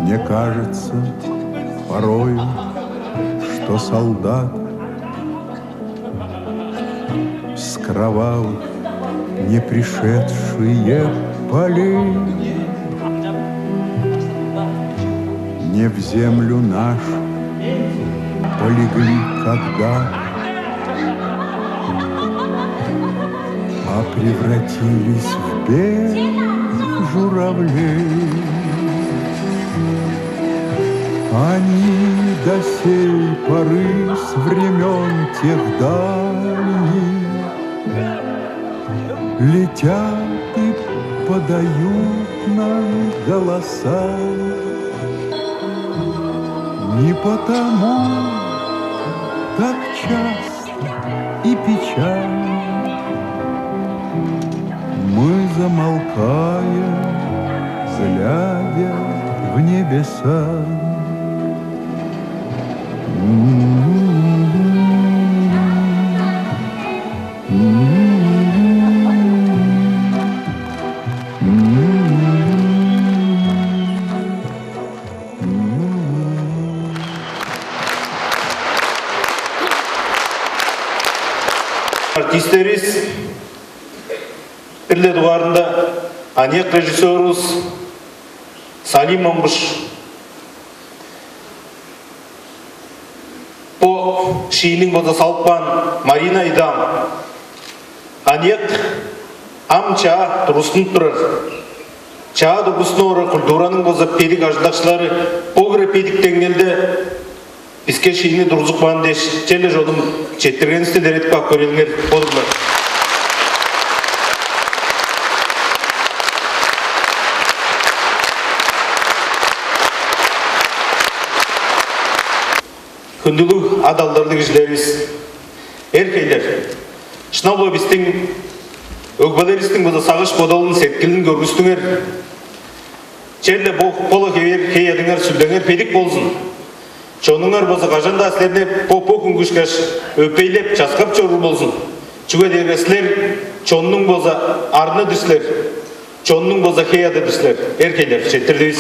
Мне кажется порою, что солдат с кровавых не пришедшие полей не в землю нашу полегли когда, а превратились в белых журавлей. Они до сей поры с времен тех дальних летят и подают нам голоса. Не потому так часто и печально мы, замолкая, глядя в небеса. Артистериз Ирле дуарында анек режиссерус Салим Амбыш по шиинин боза салпан Марина Идам анек амча турустун турар чаа дубусноры культуранын боза педик аждакчылары погре педик теңнелде бизге шиини дурзукпан деш челе жодум четтиргенисти дерет бак көрелиңер болдулар. Күндүлүк адалдарды кишилерибиз, эркейлер, шыналбы биздин өгбөлерибиздин буза сагыш бодолун сеткилин көргүстүңөр. Челе боло кей адыңар сүлдөңөр педик болсун. Чонуңар боза кажанда силерне попо күнгүшкаш өпейлеп часкап чору болсун. Чуга дегесилер чоннуң боза арны дислер, чоннуң боза хеяды дислер. Эркейлер, четтирдибиз.